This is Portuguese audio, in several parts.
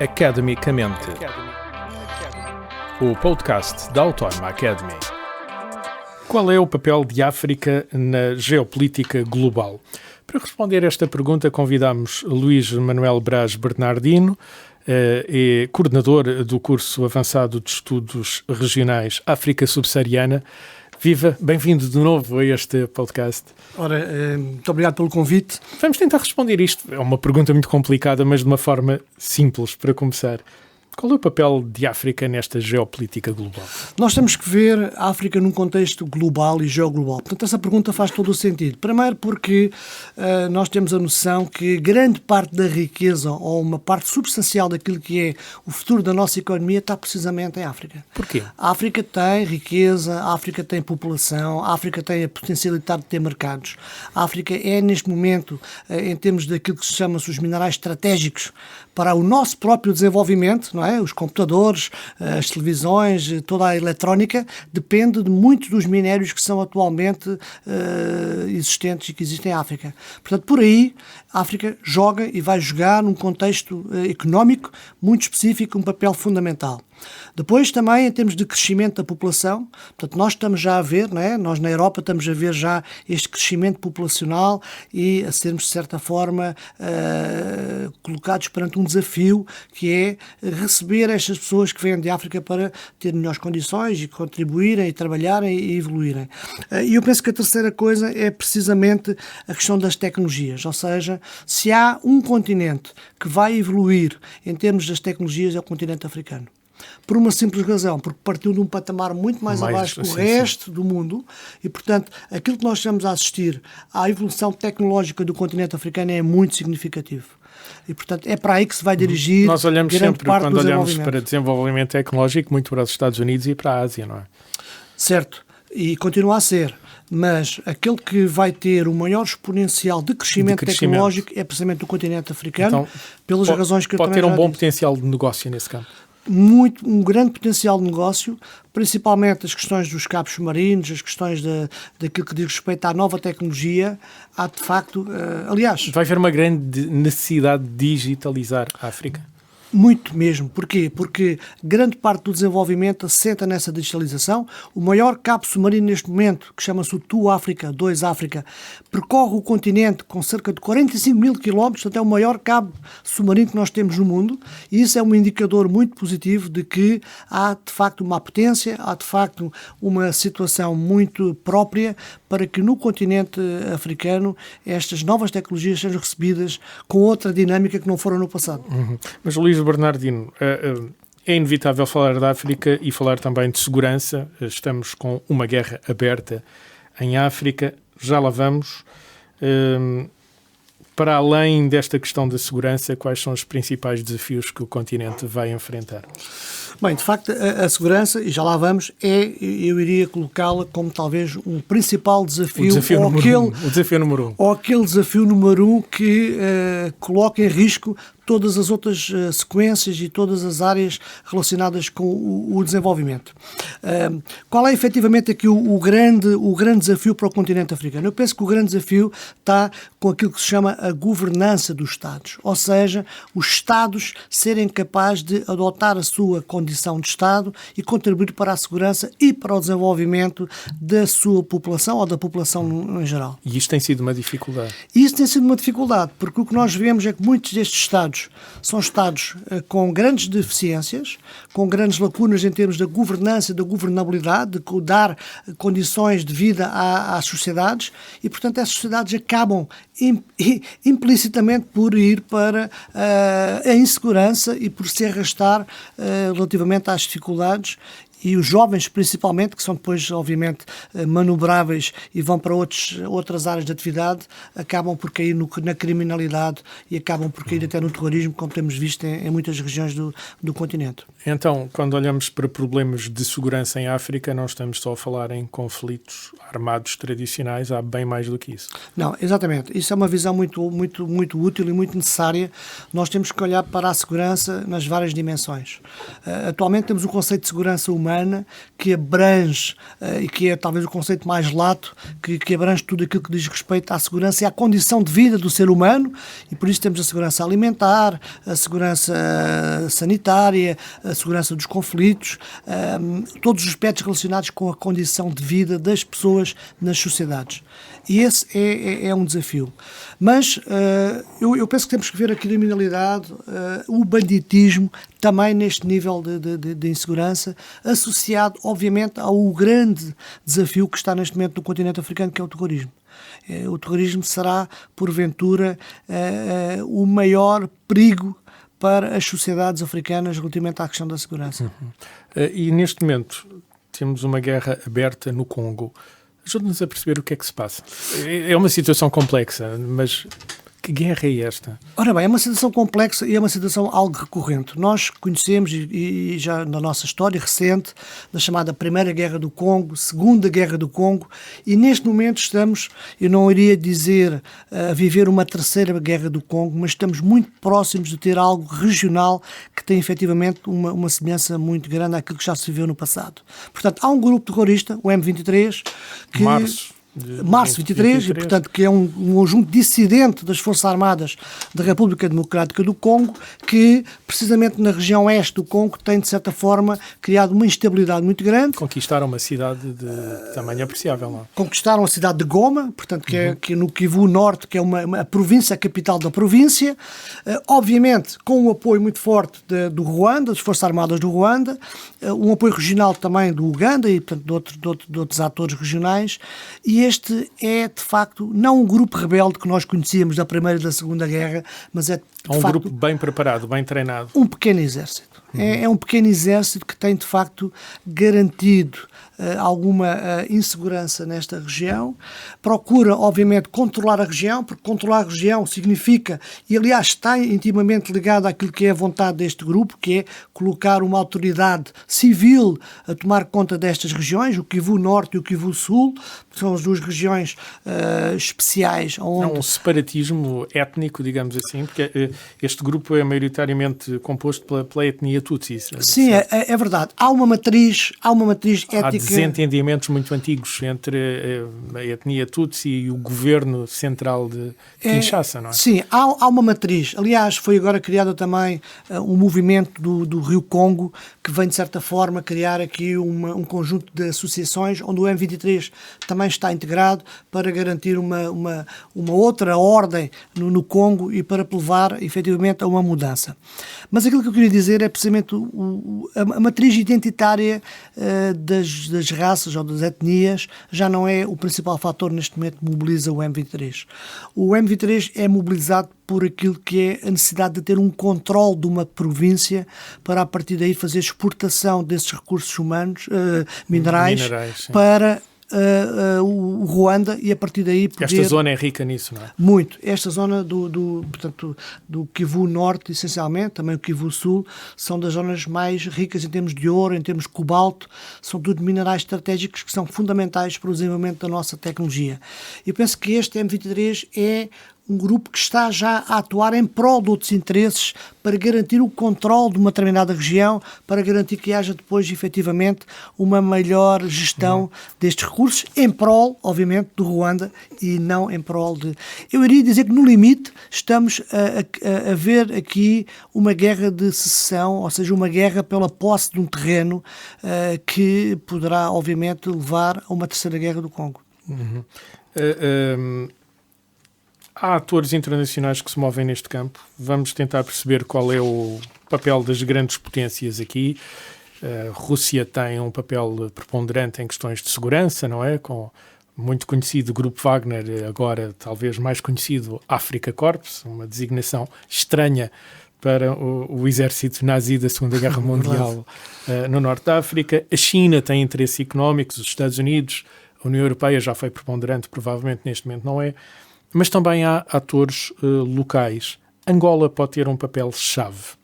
Academicamente, o podcast da Autónoma Academy. Qual é o papel de África na geopolítica global? Para responder a esta pergunta, convidamos Luís Manuel Braz Bernardino, é coordenador do curso avançado de estudos regionais África Subsaariana. Viva, bem-vindo de novo a este podcast. Ora, muito obrigado pelo convite. Vamos tentar responder isto. É uma pergunta muito complicada, mas de uma forma simples para começar. Qual é o papel de África nesta geopolítica global? Nós temos que ver a África num contexto global e geoglobal. Portanto, essa pergunta faz todo o sentido. Primeiro porque nós temos a noção que grande parte da riqueza ou uma parte substancial daquilo que é o futuro da nossa economia está precisamente em África. Porquê? A África tem riqueza, a África tem população, a África tem a potencialidade de ter mercados. A África é, neste momento, em termos daquilo que se chama os minerais estratégicos para o nosso próprio desenvolvimento, não é? Os computadores, as televisões, toda a eletrónica, depende de muitos dos minérios que são atualmente existentes e que existem em África. Portanto, por aí, a África joga e vai jogar num contexto económico muito específico um papel fundamental. Depois também em termos de crescimento da população, portanto nós estamos já a ver, não é? Nós na Europa estamos a ver já este crescimento populacional e a sermos de certa forma colocados perante um desafio que é receber estas pessoas que vêm de África para ter melhores condições e contribuírem e trabalharem e evoluírem. E eu penso que a terceira coisa é precisamente a questão das tecnologias, ou seja, se há um continente que vai evoluir em termos das tecnologias é o continente africano. Por uma simples razão, porque partiu de um patamar muito mais abaixo que o resto do mundo e, portanto, aquilo que nós estamos a assistir à evolução tecnológica do continente africano é muito significativo. E, portanto, é para aí que se vai dirigir Nós olhamos grande sempre, parte quando do olhamos para desenvolvimento tecnológico, muito para os Estados Unidos e para a Ásia, não é? Certo, e continua a ser. Mas aquele que vai ter o maior exponencial de crescimento tecnológico é precisamente o continente africano, então, pelas razões que eu também já disse. Pode ter um bom disse. potencial de negócio nesse campo. Um grande potencial de negócio, principalmente as questões dos cabos submarinos, as questões daquilo que diz respeito à nova tecnologia. Há de facto, aliás... Vai haver uma grande necessidade de digitalizar a África? Muito mesmo. Porquê? Porque grande parte do desenvolvimento assenta nessa digitalização. O maior cabo submarino neste momento, que chama-se o TU África, 2 África, percorre o continente com cerca de 45 mil quilómetros, portanto é o maior cabo submarino que nós temos no mundo, e isso é um indicador muito positivo de que há de facto uma potência, há de facto uma situação muito própria para que no continente africano estas novas tecnologias sejam recebidas com outra dinâmica que não foram no passado. Mas Luís Bernardino, é inevitável falar da África e falar também de segurança. Estamos com uma guerra aberta em África, já lá vamos. Para além desta questão da segurança, quais são os principais desafios que o continente vai enfrentar? Bem, de facto, a segurança, e já lá vamos, eu iria colocá-la como talvez um principal desafio. O desafio número um. Ou aquele desafio número um que coloca em risco todas as outras sequências e todas as áreas relacionadas com o desenvolvimento. Qual é efetivamente aqui o grande desafio para o continente africano? Eu penso que o grande desafio está com aquilo que se chama a governança dos Estados, ou seja, os Estados serem capazes de adotar a sua condição de Estado e contribuir para a segurança e para o desenvolvimento da sua população ou da população em geral. E isto tem sido uma dificuldade? Isso tem sido uma dificuldade, porque o que nós vemos é que muitos destes Estados são Estados com grandes deficiências, com grandes lacunas em termos da governança e da governabilidade, de dar condições de vida às sociedades e, portanto, essas sociedades acabam implicitamente por ir para a insegurança e por se arrastar relativamente às dificuldades. E os jovens, principalmente, que são depois, obviamente, manobráveis e vão para outras áreas de atividade, acabam por cair na criminalidade e acabam por cair até no terrorismo, como temos visto em muitas regiões do continente. Então, quando olhamos para problemas de segurança em África, não estamos só a falar em conflitos armados tradicionais, há bem mais do que isso. Não, exatamente. Isso é uma visão muito, muito, muito útil e muito necessária. Nós temos que olhar para a segurança nas várias dimensões. Atualmente temos o conceito de segurança humana, humana que abrange, e que é talvez o conceito mais lato, que abrange tudo aquilo que diz respeito à segurança e à condição de vida do ser humano, e por isso temos a segurança alimentar, a segurança sanitária, a segurança dos conflitos, todos os aspectos relacionados com a condição de vida das pessoas nas sociedades. E esse é um desafio. Mas eu penso que temos que ver a criminalidade, o banditismo, também neste nível de insegurança, associado, obviamente, ao grande desafio que está neste momento no continente africano, que é o terrorismo. O terrorismo será, porventura, o maior perigo para as sociedades africanas relativamente à questão da segurança. E neste momento temos uma guerra aberta no Congo. Ajude-nos a perceber o que é que se passa. É uma situação complexa, mas que guerra é esta? Ora bem, é uma situação complexa e é uma situação algo recorrente. Nós conhecemos, e já na nossa história recente, da chamada Primeira Guerra do Congo, Segunda Guerra do Congo, e neste momento estamos, eu não iria dizer a viver uma Terceira Guerra do Congo, mas estamos muito próximos de ter algo regional que tem efetivamente uma semelhança muito grande àquilo que já se viu no passado. Portanto, há um grupo terrorista, o M23, que... Março 23, e portanto que é um conjunto dissidente das Forças Armadas da República Democrática do Congo, que precisamente na região oeste do Congo tem de certa forma criado uma instabilidade muito grande. Conquistaram uma cidade de tamanho apreciável lá. Conquistaram a cidade de Goma, portanto que é no Kivu Norte, que é uma província, a capital da província, obviamente com um apoio muito forte do Ruanda, das Forças Armadas do Ruanda, um apoio regional também do Uganda e portanto de outros atores regionais. E este é, de facto, não um grupo rebelde que nós conhecíamos da Primeira e da Segunda Guerra, mas é, de facto, facto, grupo bem preparado, bem treinado. Um pequeno exército. É um pequeno exército que tem, de facto, garantido alguma insegurança nesta região. Procura, obviamente, controlar a região, porque controlar a região significa, e aliás está intimamente ligado àquilo que é a vontade deste grupo, que é colocar uma autoridade civil a tomar conta destas regiões, o Kivu Norte e o Kivu Sul, são as duas regiões especiais. Onde... É um separatismo étnico, digamos assim, porque este grupo é maioritariamente composto pela etnia Tutsi. Sim, é verdade. Há uma matriz étnica... Há desentendimentos muito antigos entre a etnia Tutsi e o governo central de Kinshasa, não é? Sim, há uma matriz. Aliás, foi agora criado também um movimento do Rio Congo, que vem, de certa forma, criar aqui um conjunto de associações, onde o M23 também está integrado para garantir uma outra ordem no Congo e para levar, efetivamente, a uma mudança. Mas aquilo que eu queria dizer é precisamente a matriz identitária das raças ou das etnias já não é o principal fator neste momento que mobiliza o M23. O M23 é mobilizado por aquilo que é a necessidade de ter um controle de uma província para, a partir daí, fazer exportação desses recursos humanos, minerais para o Ruanda e a partir daí poder... Esta zona é rica nisso, não é? Muito. Esta zona portanto, do Kivu Norte, essencialmente, também o Kivu Sul, são das zonas mais ricas em termos de ouro, em termos de cobalto, são tudo minerais estratégicos que são fundamentais para o desenvolvimento da nossa tecnologia. Eu penso que este M23 é um grupo que está já a atuar em prol de outros interesses para garantir o controle de uma determinada região, para garantir que haja depois, efetivamente, uma melhor gestão destes recursos, em prol, obviamente, do Ruanda e não em prol de... Eu iria dizer que, no limite, estamos a ver aqui uma guerra de secessão, ou seja, uma guerra pela posse de um terreno que poderá, obviamente, levar a uma terceira guerra do Congo. Há atores internacionais que se movem neste campo. Vamos tentar perceber qual é o papel das grandes potências aqui. A Rússia tem um papel preponderante em questões de segurança, não é? Com o muito conhecido Grupo Wagner, agora talvez mais conhecido Afrika Korps, uma designação estranha para o exército nazi da Segunda Guerra Mundial no Norte da África. A China tem interesses económicos, os Estados Unidos, a União Europeia já foi preponderante, provavelmente neste momento não é. Mas também há atores locais. Angola pode ter um papel-chave.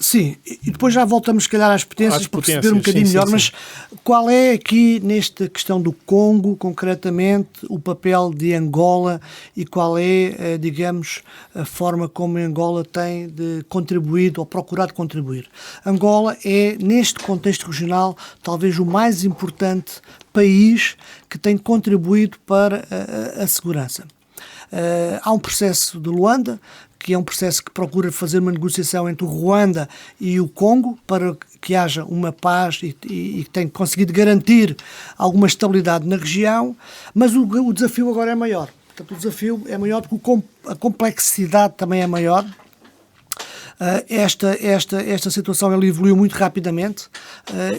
Sim, e depois já voltamos, se calhar, às potências para perceber um bocadinho melhor, sim. Mas qual é aqui, nesta questão do Congo, concretamente, o papel de Angola e qual é, digamos, a forma como Angola tem de contribuído ou procurado contribuir? Angola é, neste contexto regional, talvez o mais importante país que tem contribuído para a segurança. Há um processo de Luanda, que é um processo que procura fazer uma negociação entre o Ruanda e o Congo para que haja uma paz e que tem conseguido garantir alguma estabilidade na região, mas o desafio agora é maior. Portanto, o desafio é maior porque a complexidade também é maior. Esta situação ela evoluiu muito rapidamente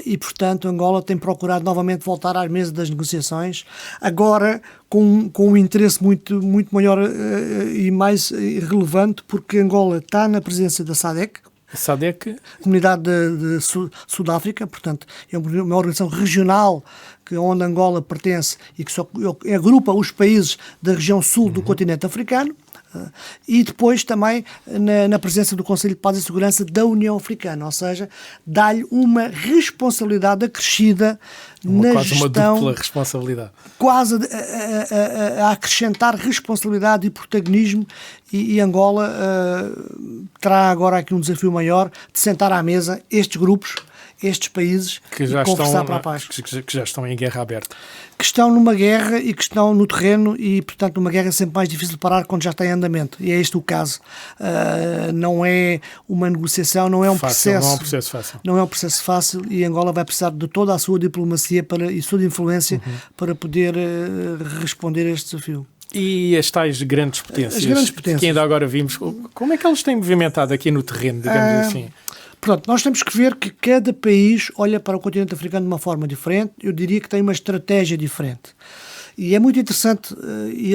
e, portanto, Angola tem procurado novamente voltar à mesa das negociações, agora com um interesse muito maior e mais relevante, porque Angola está na presença da SADC, Comunidade de Sudáfrica, portanto, é uma organização regional onde Angola pertence e que agrupa os países da região sul do continente africano. E depois também na presença do Conselho de Paz e Segurança da União Africana, ou seja, dá-lhe uma responsabilidade acrescida na quase gestão. Uma dupla responsabilidade. Quase a acrescentar responsabilidade e protagonismo e Angola terá agora aqui um desafio maior de sentar à mesa estes grupos, estes países que já e conversar estão, para a paz. Que já estão em guerra aberta. Que estão numa guerra e que estão no terreno e, portanto, uma guerra é sempre mais difícil de parar quando já está em andamento. E é este o caso. Não é uma negociação, não é um processo. Não é um processo fácil. Não é um processo fácil e Angola vai precisar de toda a sua diplomacia e sua influência para poder responder a este desafio. E as tais grandes potências? As grandes potências. Que ainda agora vimos. Como é que eles têm movimentado aqui no terreno, digamos assim? Pronto, nós temos que ver que cada país olha para o continente africano de uma forma diferente. Eu diria que tem uma estratégia diferente. E é muito interessante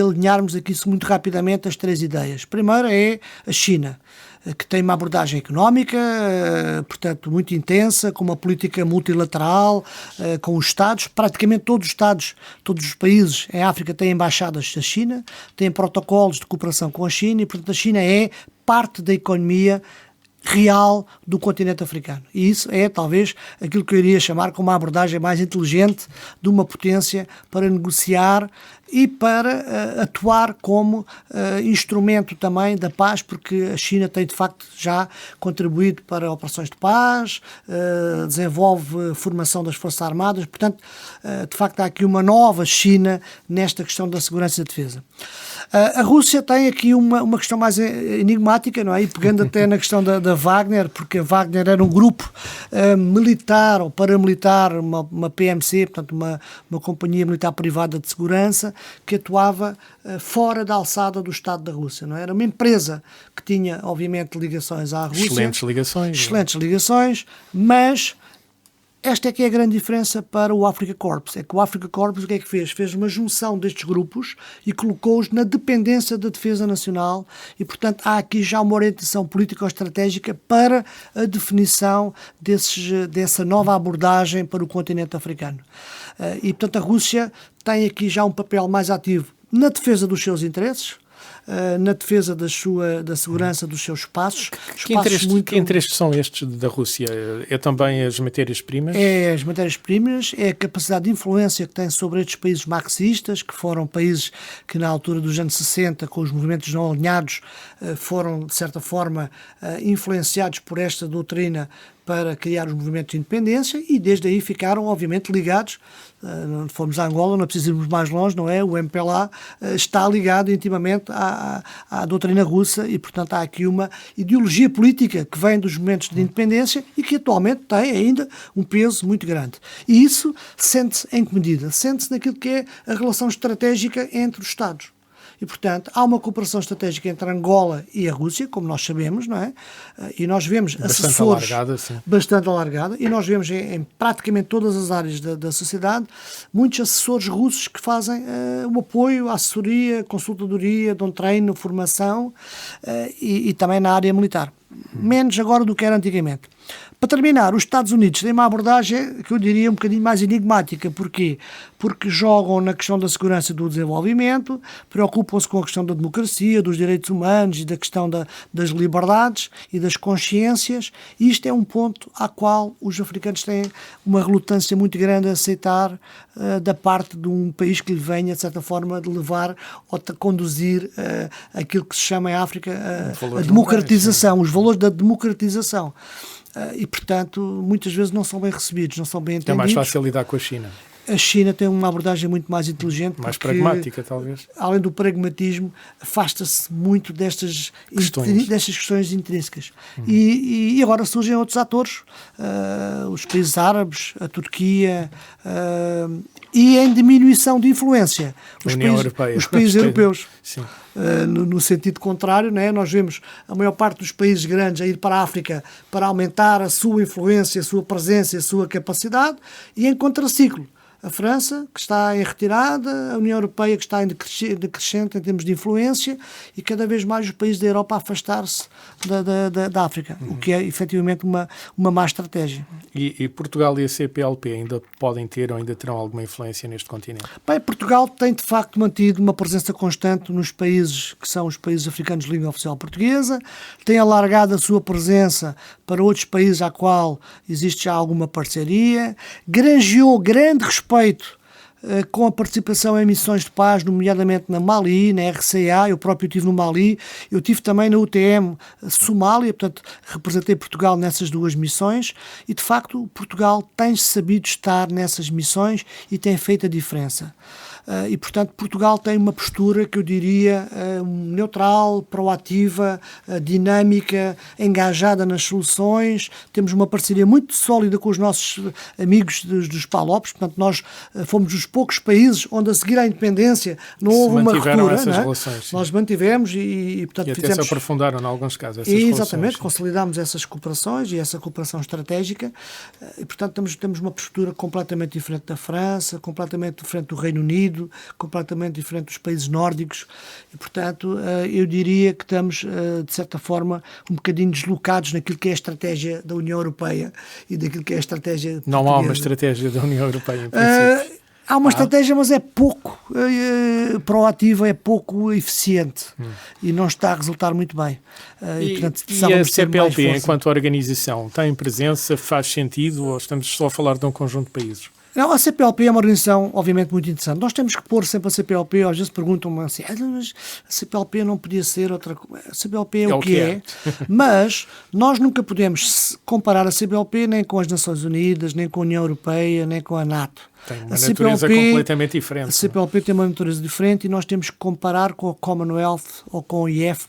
alinharmos aqui muito rapidamente as três ideias. Primeiro é a China, que tem uma abordagem económica, portanto, muito intensa, com uma política multilateral, com os Estados. Praticamente todos os Estados, todos os países em África têm embaixadas da China, têm protocolos de cooperação com a China e, portanto, a China é parte da economia real do continente africano. E isso é, talvez, aquilo que eu iria chamar como uma abordagem mais inteligente de uma potência para negociar e para atuar como instrumento também da paz, porque a China tem, de facto, já contribuído para operações de paz, desenvolve formação das Forças Armadas, portanto, de facto, há aqui uma nova China nesta questão da segurança e da defesa. A Rússia tem aqui uma questão mais enigmática, não é? E pegando até na questão da Wagner, porque a Wagner era um grupo militar ou paramilitar, uma PMC, portanto uma companhia militar privada de segurança, que atuava fora da alçada do Estado da Rússia, não é? Era uma empresa que tinha, obviamente, ligações à Rússia. Excelentes ligações, mas esta é que é a grande diferença para o Africa Corps. É que o Africa Corps o que é que fez? Fez uma junção destes grupos e colocou-os na dependência da defesa nacional e, portanto, há aqui já uma orientação político-estratégica para a definição dessa nova abordagem para o continente africano. E, portanto, a Rússia tem aqui já um papel mais ativo na defesa dos seus interesses, na defesa da segurança dos seus espaços. Que interesses são estes da Rússia? É também as matérias-primas? É as matérias-primas, é a capacidade de influência que tem sobre estes países marxistas, que foram países que na altura dos anos 60, com os movimentos não alinhados, foram, de certa forma, influenciados por esta doutrina para criar os movimentos de independência e desde aí ficaram, obviamente, ligados. Fomos a Angola, não precisamos mais longe, não é? O MPLA está ligado intimamente à doutrina russa e, portanto, há aqui uma ideologia política que vem dos movimentos de independência e que atualmente tem ainda um peso muito grande. E isso sente-se em que medida? Sente-se naquilo que é a relação estratégica entre os Estados. E, portanto, há uma cooperação estratégica entre Angola e a Rússia, como nós sabemos, não é? E nós vemos assessores bastante alargada, e nós vemos em praticamente todas as áreas da sociedade muitos assessores russos que fazem o apoio, a assessoria, consultadoria, dão treino, formação e também na área militar. menos agora do que era antigamente. Para terminar, os Estados Unidos têm uma abordagem que eu diria um bocadinho mais enigmática. Porquê? Porque jogam na questão da segurança e do desenvolvimento, preocupam-se com a questão da democracia, dos direitos humanos e da questão das liberdades e das consciências. E isto é um ponto ao qual os africanos têm uma relutância muito grande a aceitar da parte de um país que lhe venha, de certa forma, de levar ou de conduzir aquilo que se chama em África a democratização, os valores da democratização. E, portanto, muitas vezes não são bem recebidos, não são bem entendidos. É mais fácil lidar com a China. A China tem uma abordagem muito mais inteligente. Mais pragmática, talvez. Além do pragmatismo, afasta-se muito destas questões intrínsecas. E agora surgem outros atores, os países árabes, a Turquia, e em diminuição de influência, os países europeus. Sim. No sentido contrário, né? Nós vemos a maior parte dos países grandes a ir para a África para aumentar a sua influência, a sua presença, a sua capacidade, e em contraciclo. A França, que está em retirada, a União Europeia, que está em decrescente em termos de influência, e cada vez mais os países da Europa a afastar-se da África, o que é efetivamente uma má estratégia. E Portugal e a CPLP ainda podem ter ou ainda terão alguma influência neste continente? Bem, Portugal tem de facto mantido uma presença constante nos países que são os países africanos de língua oficial portuguesa, tem alargado a sua presença para outros países à qual existe já alguma parceria, granjeou grande respeito com a participação em missões de paz, nomeadamente na Mali, na RCA. Eu próprio estive no Mali, eu estive também na UTM Somália, portanto representei Portugal nessas duas missões, e de facto Portugal tem sabido estar nessas missões e tem feito a diferença. E, portanto, Portugal tem uma postura que eu diria neutral, proativa, dinâmica, engajada nas soluções. Temos uma parceria muito sólida com os nossos amigos dos PALOPs. Portanto, nós fomos dos poucos países onde, a seguir à independência, não houve uma ruptura. Essas relações, nós mantivemos e portanto, até se aprofundaram, em alguns casos, essas relações. Exatamente, consolidámos essas cooperações e essa cooperação estratégica. E, portanto, temos uma postura completamente diferente da França, completamente diferente do Reino Unido, completamente diferente dos países nórdicos, e portanto eu diria que estamos de certa forma um bocadinho deslocados naquilo que é a estratégia da União Europeia e daquilo que é a estratégia portuguesa. Não há uma estratégia da União Europeia em princípio. Há uma estratégia, mas é pouco proativa, é pouco eficiente e não está a resultar muito bem. Portanto, e a CPLP, enquanto organização, tem presença, faz sentido, ou estamos só a falar de um conjunto de países? Não, a CPLP é uma organização, obviamente, muito interessante. Nós temos que pôr sempre a CPLP, às vezes perguntam-me assim, mas a CPLP não podia ser outra coisa. A CPLP é o que é, mas nós nunca podemos comparar a CPLP nem com as Nações Unidas, nem com a União Europeia, nem com a NATO. Tem uma natureza completamente diferente. A CPLP tem uma natureza diferente e nós temos que comparar com a Commonwealth ou com o IEF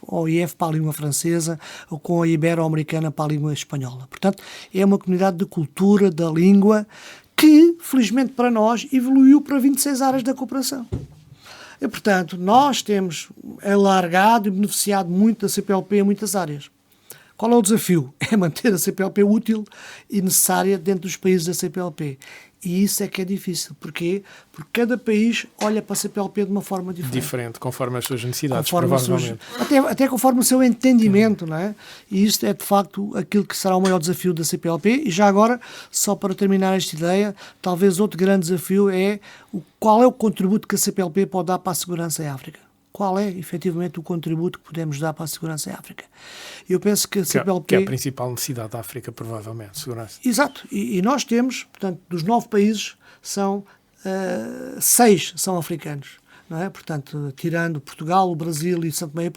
para a língua francesa ou com a Ibero-Americana para a língua espanhola. Portanto, é uma comunidade de cultura, da língua, que, felizmente para nós, evoluiu para 26 áreas da cooperação. E, portanto, nós temos alargado e beneficiado muito da CPLP em muitas áreas. Qual é o desafio? É manter a CPLP útil e necessária dentro dos países da CPLP. E isso é que é difícil. Porquê? Porque cada país olha para a CPLP de uma forma diferente. Diferente, conforme as suas necessidades, provavelmente. Até conforme o seu entendimento, não é? E isto é, de facto, aquilo que será o maior desafio da CPLP. E já agora, só para terminar esta ideia, talvez outro grande desafio é qual é o contributo que a CPLP pode dar para a segurança em África. Qual é, efetivamente, o contributo que podemos dar para a segurança em África? Eu penso que a CPLP... Que é a principal necessidade da África, provavelmente, segurança. Exato. E nós temos, portanto, dos 9 países, 6 são africanos. Não é? Portanto, tirando Portugal, o Brasil e São Tomé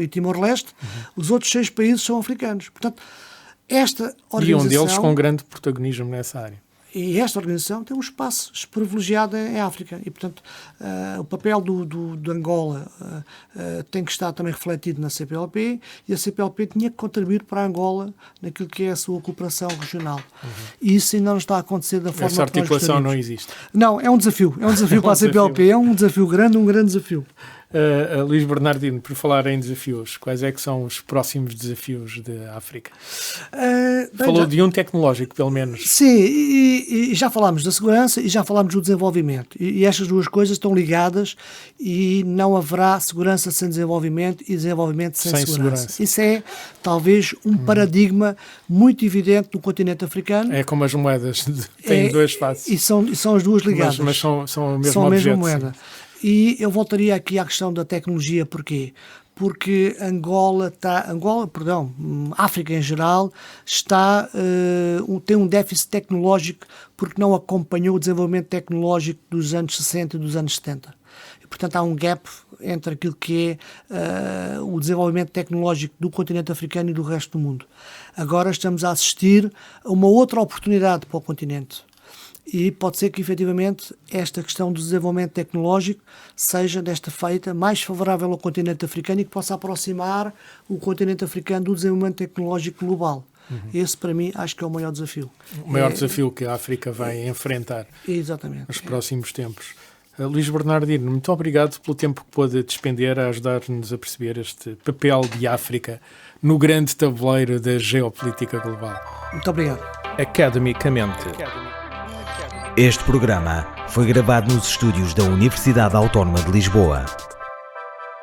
e Timor-Leste, os outros 6 países são africanos. Portanto, esta organização... E um deles com grande protagonismo nessa área. E esta organização tem um espaço privilegiado em África e, portanto, o papel de Angola tem que estar também refletido na CPLP e a CPLP tinha que contribuir para a Angola naquilo que é a sua cooperação regional. E isso ainda não está a acontecer da forma Essa que nós articulação gostaríamos. não existe. Não, é um desafio para a CPLP, é um desafio grande, um grande desafio. Luís Bernardino, por falar em desafios, quais é que são os próximos desafios da África? Falou de um tecnológico, pelo menos. Sim, e já falámos da segurança e já falámos do desenvolvimento. E estas duas coisas estão ligadas e não haverá segurança sem desenvolvimento e desenvolvimento sem segurança. Isso é, talvez, um paradigma muito evidente no continente africano. É como as moedas, têm duas faces. E são as duas ligadas. Mas são o mesmo são a objeto, mesma moeda. Sim. E eu voltaria aqui à questão da tecnologia. Porquê? Porque África em geral tem um déficit tecnológico porque não acompanhou o desenvolvimento tecnológico dos anos 60 e dos anos 70. E, portanto, há um gap entre aquilo que é o desenvolvimento tecnológico do continente africano e do resto do mundo. Agora estamos a assistir a uma outra oportunidade para o continente. E pode ser que, efetivamente, esta questão do desenvolvimento tecnológico seja, desta feita, mais favorável ao continente africano e que possa aproximar o continente africano do desenvolvimento tecnológico global. Esse, para mim, acho que é o maior desafio. O maior desafio que a África vai enfrentar nos próximos tempos. Luís Bernardino, muito obrigado pelo tempo que pôde despender a ajudar-nos a perceber este papel de África no grande tabuleiro da geopolítica global. Muito obrigado. Academicamente. Este programa foi gravado nos estúdios da Universidade Autónoma de Lisboa.